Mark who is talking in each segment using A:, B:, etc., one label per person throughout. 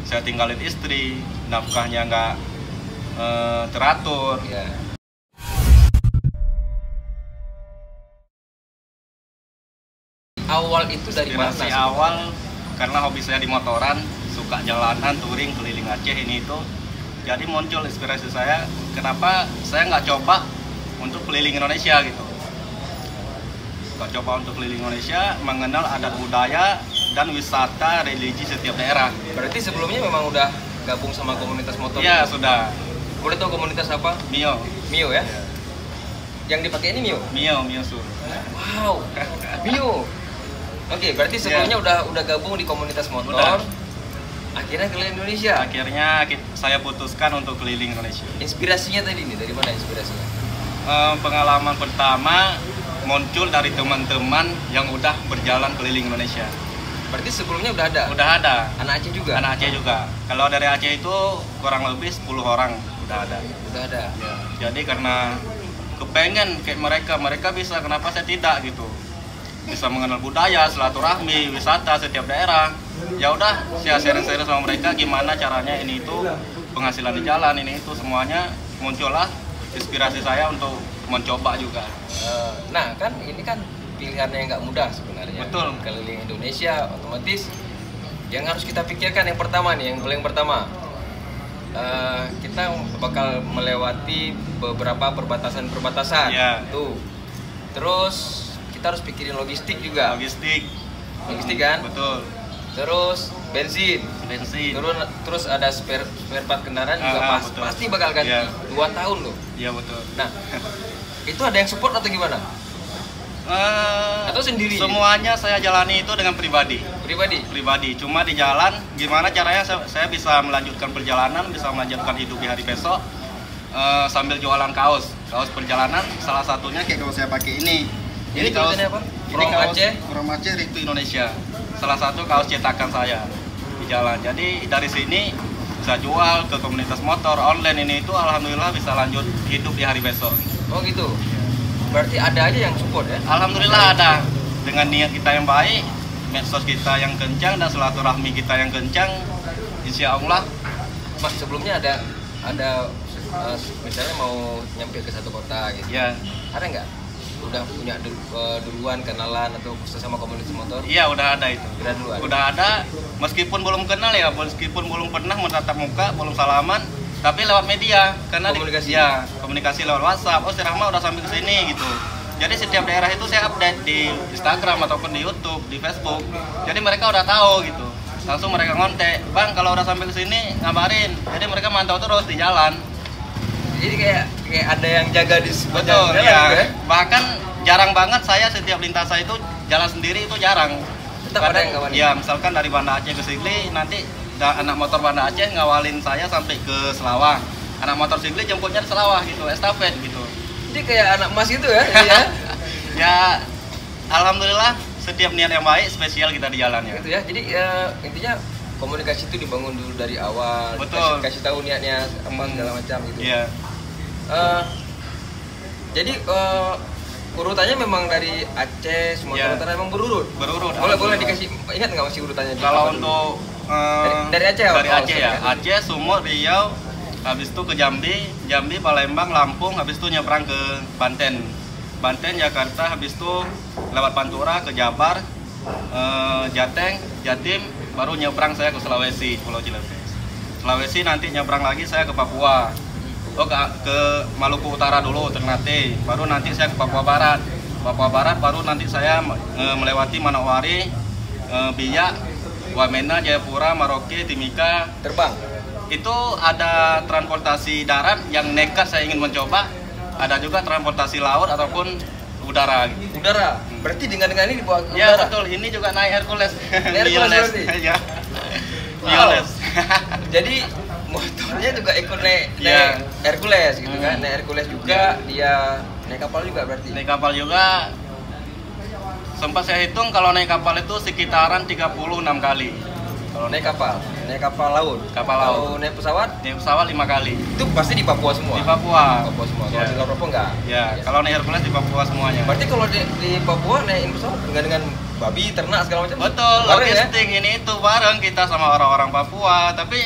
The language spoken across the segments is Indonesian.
A: saya tinggalin istri, nafkahnya nggak teratur.
B: Ya. Awal itu dari mana?
A: Inspirasi awal karena hobi saya di motoran, suka jalanan, touring keliling Aceh ini itu. Jadi muncul inspirasi saya, kenapa saya nggak coba untuk keliling Indonesia gitu. Nggak coba untuk keliling Indonesia, mengenal adat budaya dan wisata religi setiap daerah.
B: Berarti sebelumnya memang udah gabung sama komunitas motor?
A: Iya,
B: gitu?
A: sudah.
B: Boleh tahu komunitas apa?
A: Mio.
B: Mio ya? Yang dipakai ini Mio?
A: Mio Sur.
B: Wow, Mio. Oke, berarti sebelumnya udah gabung di komunitas motor.
A: Udah.
B: Akhirnya keliling Indonesia.
A: Akhirnya saya putuskan untuk keliling Indonesia.
B: Inspirasinya tadi nih, dari mana inspirasinya?
A: Pengalaman pertama muncul dari teman-teman yang udah berjalan keliling Indonesia.
B: Berarti sebelumnya udah ada?
A: Udah ada.
B: Anak Aceh juga?
A: Anak Aceh juga. Kalau dari Aceh itu kurang lebih 10 orang udah ada.
B: Udah ada.
A: Ya. Jadi karena kepengen kayak mereka bisa, kenapa saya tidak gitu. Bisa mengenal budaya, silaturahmi, wisata setiap daerah. Ya udah, saya share-share sama mereka gimana caranya ini itu, penghasilan di jalan ini itu semuanya, muncullah inspirasi saya untuk mencoba juga.
B: Nah kan ini kan pilihannya yang nggak mudah sebenarnya.
A: Betul.
B: Keliling Indonesia otomatis yang harus kita pikirkan yang pertama nih, yang paling pertama, kita bakal melewati beberapa perbatasan-perbatasan.
A: Ya.
B: Tuh. Terus kita harus pikirin logistik juga.
A: Logistik
B: Kan?
A: betul.
B: Terus bensin. Terus ada spare part kendaraan juga
A: betul.
B: pasti bakal ganti.
A: Ya.
B: 2 tahun loh.
A: Iya betul.
B: Nah, itu ada yang support atau gimana? Atau sendiri?
A: Semuanya saya jalani itu dengan pribadi. Cuma di jalan gimana caranya saya bisa melanjutkan perjalanan, bisa melanjutkan hidup di hari besok, sambil jualan kaos perjalanan. Salah satunya kayak kaos saya pakai ini.
B: Ini kaos apa?
A: Ini kaos From Aceh Rintu Indonesia. Salah satu kaos cetakan saya di jalan. Jadi dari sini bisa jual ke komunitas motor online ini itu, alhamdulillah bisa lanjut hidup di hari besok.
B: Oh gitu. Berarti ada aja yang support ya?
A: Alhamdulillah ada. Dengan niat kita yang baik, medsos kita yang kencang dan silaturahmi kita yang kencang, insya Allah.
B: Mas, sebelumnya ada misalnya mau nyampe ke satu kota gitu.
A: Ya.
B: Ada nggak? Udah punya duluan kenalan atau sesama komunitas motor?
A: Iya, udah ada itu.
B: Udah
A: ada, meskipun belum kenal ya, meskipun belum pernah menatap muka, belum salaman, tapi lewat media, karena komunikasi lewat WhatsApp. Oh, si Rahma udah sampai ke sini gitu. Jadi setiap daerah itu saya update di Instagram ataupun di YouTube, di Facebook. Jadi mereka udah tahu gitu. Langsung mereka ngontek, "Bang, kalau udah sampai ke sini ngabarin." Jadi mereka mantau terus di jalan.
B: Jadi kayak ada yang jaga di
A: betul ya. Gitu ya. Bahkan jarang banget saya setiap lintasan itu jalan sendiri, itu jarang.
B: Tetap ada yang ngawalin.
A: Ya, misalkan dari Banda Aceh ke Sigli, nanti anak motor Banda Aceh ngawalin saya sampai ke Selawah. Anak motor Sigli jemputnya di Selawah gitu, estafet gitu.
B: Jadi kayak anak emas gitu ya? Ya.
A: Ya, alhamdulillah setiap niat yang baik spesial kita di jalan ya.
B: Gitu ya. Jadi intinya komunikasi itu dibangun dulu dari awal.
A: Betul.
B: Kasih tahu niatnya apa segala macam gitu.
A: Iya.
B: Jadi urutannya memang dari Aceh, Sumatera Utara memang berurut. Boleh dikasih, ingat nggak masih urutannya?
A: Kalau untuk
B: dari Aceh.
A: Dari Aceh ya. Aceh, Sumut, Riau, habis itu ke Jambi, Palembang, Lampung, habis itu nyebrang ke Banten, Jakarta, habis itu lewat Pantura ke Jabar, Jateng, Jatim, baru nyebrang saya ke Sulawesi, Pulau Cilebes. Sulawesi nanti nyebrang lagi saya ke Papua. Ke Maluku Utara dulu, Ternate, baru nanti saya ke Papua Barat. Baru nanti saya melewati Manokwari, Biak, Wamena, Jayapura, Merauke, Timika.
B: Terbang?
A: Itu ada transportasi darat yang nekat saya ingin mencoba. Ada juga transportasi laut ataupun udara.
B: Udara? Berarti dengan ini dibawa udara?
A: Ya betul, ini juga naik Hercules.
B: Hercules
A: ya.
B: Wow. Jadi motornya juga ikut naik Hercules gitu kan? Naik Hercules juga, dia naik kapal juga berarti?
A: Naik kapal juga. Sempat saya hitung kalau naik kapal itu sekitaran 36 kali
B: Kalau naik kapal laut.
A: Kapal laut.
B: Kalau naik pesawat?
A: Naik pesawat 5 kali.
B: Itu pasti di Papua semua.
A: Di Papua.
B: Papua semua. Kalau
A: Ya.
B: di luar Papua enggak?
A: Ya, kalau naik Hercules di Papua semuanya.
B: Berarti kalau di Papua naikin pesawat dengan babi, ternak segala macam?
A: Betul,
B: Bareng ya?
A: logistik ini itu bareng kita sama orang-orang Papua, tapi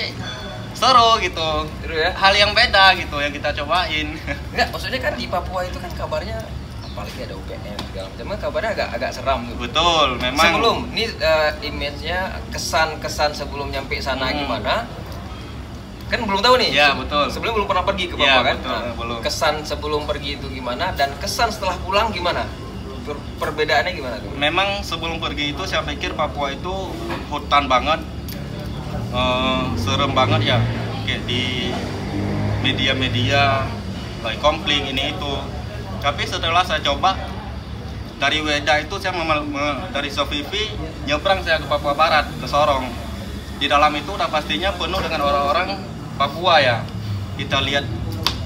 A: seru gitu.
B: Seru ya?
A: Hal yang beda gitu yang kita cobain.
B: Enggak, maksudnya kan di Papua itu kan kabarnya apalagi ada UPM segala macam, kan kabarnya agak seram tuh.
A: Betul, memang.
B: Sebelum ini image-nya, kesan sebelum nyampe sana gimana? Kan belum tahu nih.
A: Ya, betul.
B: Sebelum belum pernah pergi ke Papua
A: Ya,
B: kan?
A: betul, belum.
B: Kesan sebelum pergi itu gimana dan kesan setelah pulang gimana? Perbedaannya gimana tuh?
A: Memang sebelum pergi itu saya pikir Papua itu hutan banget, serem banget ya, kayak di media-media, kayak konflik ini itu. Tapi setelah saya coba dari Weda itu saya dari Sofifi nyebrang saya ke Papua Barat ke Sorong. Di dalam itu udah pastinya penuh dengan orang-orang Papua ya. Kita lihat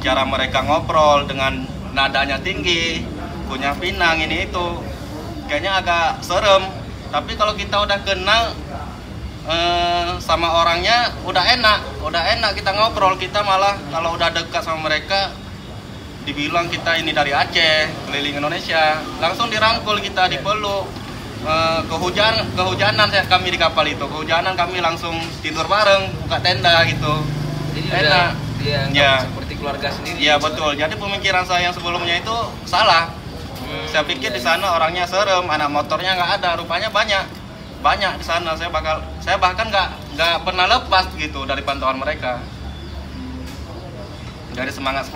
A: cara mereka ngobrol dengan nadanya tinggi, punya pinang ini itu. Kayaknya agak serem. Tapi kalau kita udah kenal sama orangnya udah enak kita ngobrol. Kita malah kalau udah dekat sama mereka dibilang kita ini dari Aceh, keliling Indonesia, langsung dirangkul kita, dipeluk. Kehujanan kami di kapal itu, kehujanan kami langsung tidur bareng, buka tenda gitu.
B: Jadi
A: Enak.
B: Dia
A: Ya.
B: seperti keluarga sendiri.
A: Iya betul. Jadi pemikiran saya yang sebelumnya itu salah. Saya pikir di sana orangnya serem, anak motornya nggak ada, rupanya banyak di sana. Saya bahkan nggak pernah lepas gitu dari pantauan mereka. Dari semangat.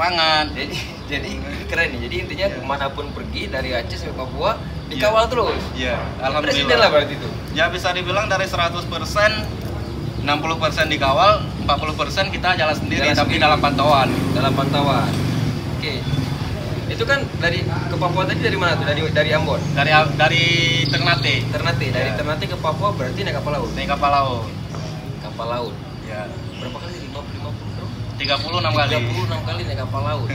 B: Jadi keren nih. Jadi intinya kemanapun pergi dari Aceh sampai Papua dikawal terus.
A: Iya,
B: Presiden lah
A: alhamdulillah.
B: berarti itu.
A: Ya bisa dibilang dari 100%, 60% dikawal, 40% kita jalan sendiri,
B: Jalan
A: tapi
B: sendiri.
A: dalam pantauan.
B: Dalam pantauan. Oke. Itu kan ke Papua tadi dari mana tuh? Dari Ambon.
A: Dari Ternate.
B: Ternate. Dari
A: Ya.
B: Ternate ke Papua berarti naik kapal laut.
A: Naik kapal laut.
B: Kapal laut.
A: Ya.
B: Berapa kali? 50
A: 36 kali.
B: 36 kali naik kapal laut.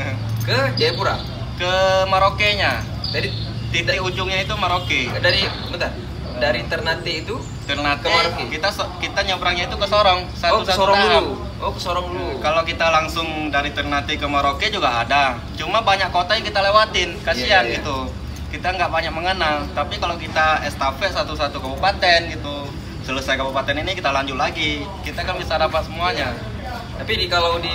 B: Ke Jayapura.
A: Ke Merauke-nya.
B: Dari
A: Titik ujungnya itu Merauke.
B: bentar. Dari Ternate itu
A: Ternate
B: ke Merauke.
A: kita nyebrangnya itu ke Sorong.
B: ke Sorong dulu. Ke Sorong dulu.
A: Kalau kita langsung dari Ternate ke Merauke juga ada. Cuma banyak kota yang kita lewatin, kasihan
B: Iya.
A: gitu. Kita nggak banyak mengenal. Tapi kalau kita estafet satu-satu kabupaten gitu, selesai kabupaten ini kita lanjut lagi. Kita kan bisa dapat semuanya.
B: Tapi kalau di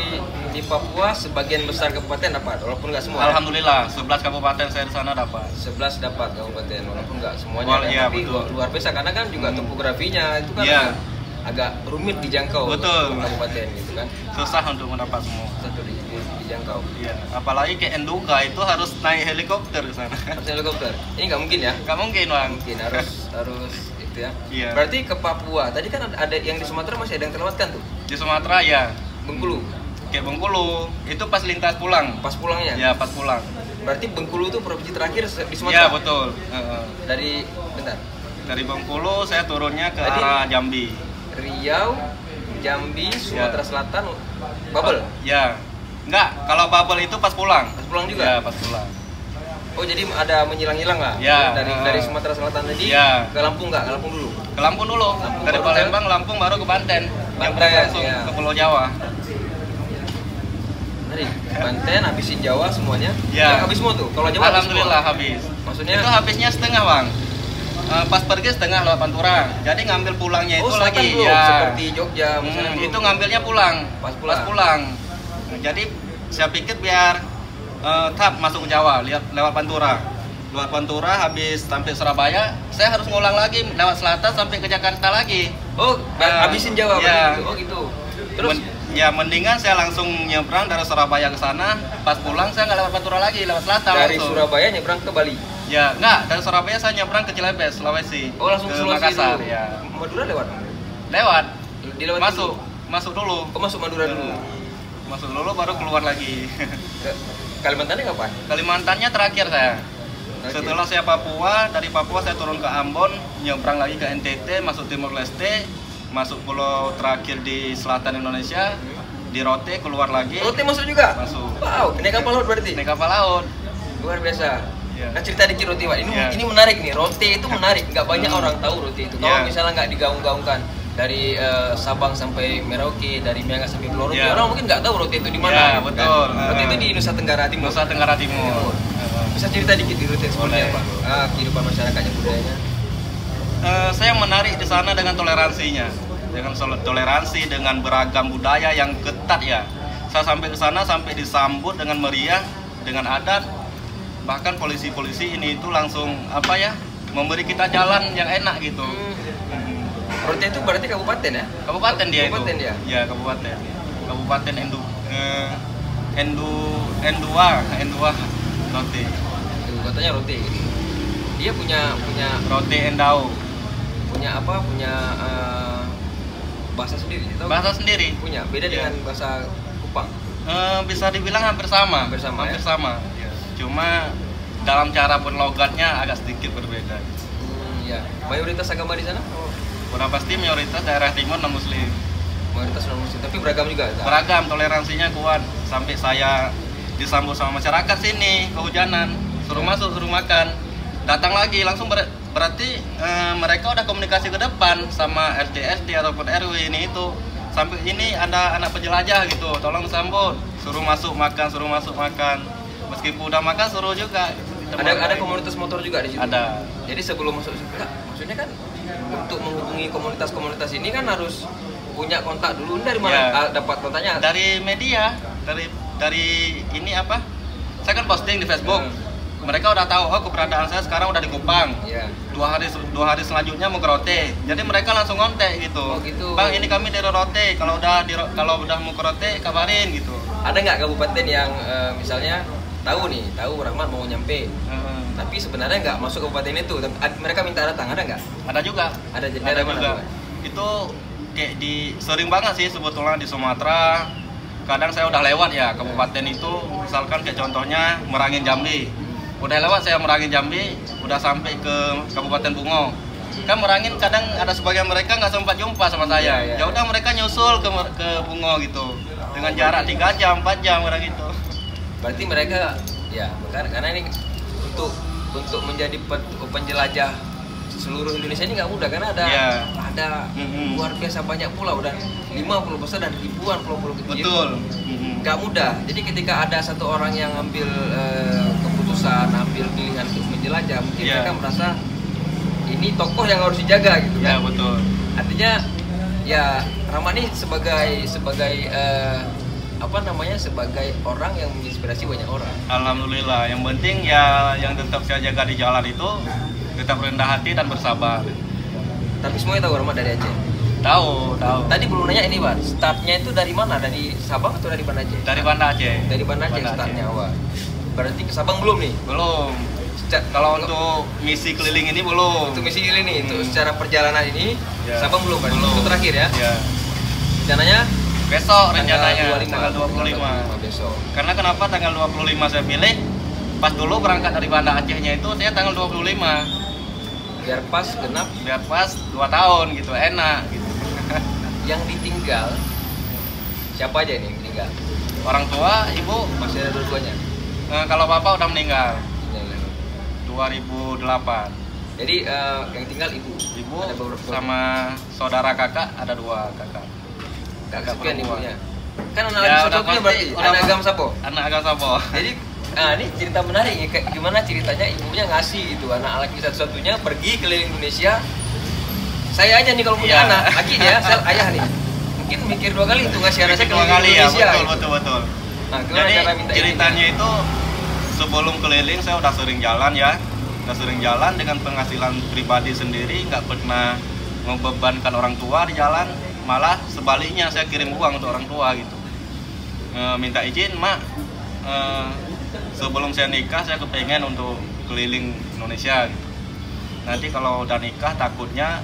B: Papua sebagian besar kabupaten dapat, walaupun nggak semua.
A: Alhamdulillah, 11 kabupaten saya di sana dapat.
B: 11 dapat kabupaten, walaupun nggak semuanya.
A: Wah,
B: kan.
A: iya,
B: Tapi
A: betul.
B: luar biasa karena kan juga topografinya itu kan
A: Iya.
B: agak rumit dijangkau.
A: Betul.
B: Untuk kabupaten gitu kan.
A: Susah untuk mendapat semua.
B: Satu dijangkau.
A: Iya, apalagi ke Enduga itu harus naik helikopter ke sana.
B: Harus helikopter. Ini nggak mungkin ya?
A: Nggak mungkin, Bang.
B: Mungkin harus itu ya.
A: Iya.
B: Berarti ke Papua. Tadi kan ada yang di Sumatera masih ada yang terlewatkan tuh.
A: Di Sumatera ya,
B: Bengkulu.
A: kayak Bengkulu, itu pas lintas pulang.
B: Pas pulangnya.
A: Ya, pas pulang.
B: Berarti Bengkulu tuh provinsi terakhir di
A: Ya,
B: Sumatera.
A: betul.
B: Bentar.
A: Dari Bengkulu saya turunnya ke
B: Tadi-
A: arah Jambi.
B: Riau, Jambi, Sumatera Selatan, Babel.
A: Ya. Enggak, kalau Babel itu pas pulang.
B: Pas pulang juga.
A: Ya, pas pulang.
B: Oh jadi ada menyilang-hilang lah.
A: Ya,
B: Dari Sumatera Selatan tadi
A: Ya.
B: ke Lampung nggak? Ke Lampung dulu.
A: Ke Lampung dulu.
B: Lampung
A: Dari
B: baru
A: Palembang, Lampung baru ke Banten.
B: Banten,
A: Langsung
B: ya.
A: ke Pulau Jawa.
B: Dari Banten, habisin Jawa semuanya.
A: Ya.
B: Habis semua tuh. Kalau Jawa habis
A: Alhamdulillah
B: semua.
A: habis.
B: Maksudnya
A: Itu habisnya setengah, Bang. Pas pergi setengah lewat Pantura. Jadi ngambil pulangnya itu
B: selatan
A: lagi.
B: belum,
A: Ya.
B: seperti Jogja misalnya belum.
A: Itu ngambilnya pulang.
B: Pas pulang.
A: Jadi saya pikir biar tap masuk ke Jawa, lewat Pantura. Lewat Pantura habis sampai Surabaya, saya harus ngulang lagi lewat selatan sampai ke Jakarta lagi.
B: Oh, habisin Jawa
A: Ya.
B: berarti gitu. Oh gitu. Terus
A: Mendingan saya langsung nyebrang dari Surabaya ke sana. Pas pulang saya nggak lewat Pantura lagi, lewat selatan
B: dari
A: langsung.
B: Surabaya nyebrang ke Bali.
A: Ya, enggak, dari Surabaya saya nyebrang ke Cilebes, Sulawesi.
B: Oh langsung
A: ke
B: Sulawesi
A: Makassar,
B: dulu.
A: ya.
B: Madura lewat.
A: Lewat.
B: Dilewati
A: Masuk,
B: dulu.
A: masuk dulu.
B: Oh masuk Madura dulu.
A: Masuk dulu baru keluar lagi.
B: Ke Kalimantannya kapan?
A: Kalimantannya terakhir saya.
B: Terakhir.
A: Setelah saya Papua, dari Papua saya turun ke Ambon, nyebrang lagi ke NTT, masuk Timor Leste, masuk pulau terakhir di selatan Indonesia, di Rote keluar lagi.
B: Rote masuk juga?
A: Masuk.
B: Wow, naik kapal laut berarti?
A: Naik kapal laut.
B: Luar biasa.
A: Iya.
B: Nah cerita dikit Rote Pak, ini
A: Iya.
B: ini menarik nih. Rote itu menarik, nggak banyak orang tahu Rote itu. Kalau
A: Iya.
B: misalnya nggak digaung-gaungkan, dari Sabang sampai Merauke, dari Miangas sampai Pulau Rote.
A: Ya.
B: Orang mungkin nggak tahu Rote itu di mana.
A: Ya,
B: gitu
A: betul.
B: Kan? Rote itu di Nusa Tenggara Timur.
A: Nusa Tenggara Timur.
B: Bisa cerita dikit di Rote seperti
A: Boleh.
B: apa? Kehidupan masyarakatnya, budayanya.
A: Saya menarik di sana dengan toleransinya, dengan toleransi, dengan beragam budaya yang ketat ya. Saya sampai ke sana sampai disambut dengan meriah, dengan adat. Bahkan polisi-polisi ini itu langsung apa ya, memberi kita jalan yang enak gitu.
B: Rote itu berarti kabupaten ya?
A: Kabupaten dia
B: Kabupaten
A: itu.
B: dia?
A: Ya, kabupaten. Kabupaten Endua Rote.
B: Ibu kotanya Rote gitu. Dia punya
A: Rote Endau.
B: punya apa? Punya bahasa sendiri atau?
A: Bahasa sendiri.
B: Punya. Beda
A: Iya.
B: dengan bahasa Kupang.
A: Bisa dibilang hampir sama.
B: Hampir sama,
A: Hampir
B: ya?
A: sama. Ya. Cuma dalam cara berlogatnya agak sedikit berbeda.
B: Ya. Mayoritas agama di sana? Oh,
A: Udah pasti mayoritas daerah timur non muslim.
B: mayoritas non muslim, tapi beragam juga. Tak?
A: Beragam, toleransinya kuat. Sampai saya disambut sama masyarakat sini, kehujanan, suruh masuk, suruh makan. Datang lagi langsung berarti mereka udah komunikasi ke depan sama RT SD ataupun RW ini itu. Sampai ini ada anak penjelajah gitu, tolong sambut, suruh masuk makan, suruh masuk makan. Meskipun udah makan suruh juga.
B: Ada komunitas motor juga di situ.
A: Ada.
B: Jadi sebelum masuk enggak, maksudnya kan untuk menghubungi komunitas-komunitas ini kan harus punya kontak dulu. Dari mana
A: Ya.
B: dapat kontaknya?
A: Dari media, dari ini apa? Saya kan posting di Facebook. Mereka udah tahu, oh keberadaan saya sekarang udah di Kupang.
B: Ya.
A: Dua hari selanjutnya mau ke Rote. Jadi mereka langsung kontak gitu.
B: Oh, gitu.
A: Bang, ini kami dari Rote. Kalau udah mau ke Rote kabarin gitu.
B: Ada nggak kabupaten yang misalnya tahu Rahmat mau nyampe,
A: Eh,
B: tapi sebenarnya nggak masuk kabupaten itu, tapi mereka minta datang, ada nggak?
A: ada juga.
B: Ada jadi
A: Ada
B: ada mana
A: juga.
B: tuh?
A: Itu kayak sering banget sih sebetulnya di Sumatera. Kadang saya udah lewat ya kabupaten itu, misalkan kayak contohnya Merangin Jambi. Udah lewat saya Merangin Jambi, udah sampai ke Kabupaten Bungo. Kan Merangin kadang ada sebagian mereka nggak sempat jumpa sama saya.
B: Iya, iya.
A: Ya udah mereka nyusul ke Bungo gitu. Dengan jarak 3 jam, 4 jam orang gitu.
B: Berarti mereka ya karena ini untuk menjadi penjelajah seluruh Indonesia ini nggak mudah, karena ada
A: Iya.
B: luar biasa banyak pulau dan 50 besar dan ribuan pulau-pulau kecil.
A: Betul.
B: Nggak mudah. Jadi ketika ada satu orang yang ambil keputusan, ambil pilihan untuk menjelajah, mungkin
A: Iya.
B: mereka merasa ini tokoh yang harus dijaga gitu
A: Ya
B: kan.
A: betul.
B: Artinya ya Rahmat ini sebagai sebagai orang yang menginspirasi banyak orang.
A: Alhamdulillah. Yang penting ya yang tetap saya jaga di jalan itu tetap rendah hati dan bersabar.
B: Tapi semuanya tahu Rahmat dari Aceh.
A: Tahu.
B: Tadi belum nanya ini, Pak. Startnya itu dari mana? Dari Sabang atau dari Banda Aceh?
A: Dari Banda Aceh.
B: Dari Banda Aceh startnya awal. Berarti ke Sabang belum nih?
A: Belum. Kalau untuk misi keliling ini belum.
B: Untuk misi ini nih, untuk secara perjalanan ini
A: Ya.
B: Sabang belum kan?
A: Belum.
B: Itu terakhir ya?
A: Ya.
B: Rencananya
A: Besok rencananya
B: tanggal 25 besok.
A: Karena kenapa tanggal 25 saya pilih? Pas dulu berangkat dari Banda Acehnya itu saya tanggal 25.
B: Biar pas genap.
A: Biar pas 2 tahun gitu, enak gitu.
B: Yang ditinggal siapa aja ini yang ditinggal?
A: Orang tua, ibu,
B: Masih ada dua-duanya.
A: kalau bapak udah meninggal
B: Tinggal.
A: 2008.
B: Jadi yang tinggal ibu.
A: Ibu
B: Ada beberapa
A: sama saudara kakak, ada 2 kakak.
B: kakak
A: perempuan.
B: ibunya. Kan anak
A: Ya,
B: lagi
A: udah
B: satu-satunya
A: pasti,
B: berarti
A: udah
B: anak
A: pasti.
B: agam sapo.
A: Anak agak sabo.
B: Jadi ini cerita menarik ya, gimana ceritanya ibunya ngasih gitu anak laki satu-satunya pergi keliling Indonesia. Saya aja nih kalau punya
A: Iya.
B: anak, laki ya, saya ayah nih. Mungkin mikir 2 kali untuk ngasih anak saya
A: Dua
B: keliling
A: kali ya,
B: Indonesia.
A: betul,
B: gitu.
A: betul.
B: Nah, gimana
A: Jadi
B: cara minta
A: ceritanya itu sebelum keliling saya udah sering jalan ya, udah sering jalan dengan penghasilan pribadi sendiri, nggak pernah membebankan orang tua di jalan, malah sebaliknya saya kirim uang untuk orang tua gitu. Minta izin, Mak, sebelum saya nikah saya kepengen untuk keliling Indonesia gitu. Nanti kalau udah nikah takutnya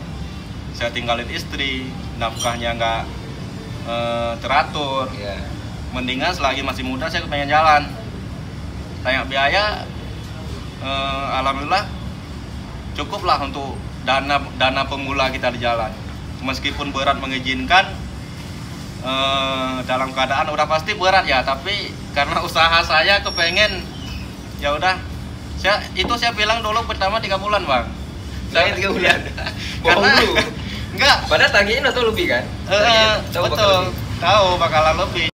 A: saya tinggalin istri, nafkahnya nggak teratur.
B: Iya.
A: Mendingan selagi masih muda saya kepengen jalan. Tanya biaya, alhamdulillah cukuplah untuk dana pemula kita di jalan. Meskipun berat mengizinkan, dalam keadaan udah pasti berat ya, tapi karena usaha saya kepengen, ya udah. Saya bilang dulu pertama 3 bulan, Bang.
B: Saya 3 bulan. Bohong
A: karena
B: dulu.
A: Enggak.
B: Padahal targetnya udah tahu lebih kan? Targetnya tahu bakal
A: Betul.
B: lebih.
A: Tahu bakalan lebih.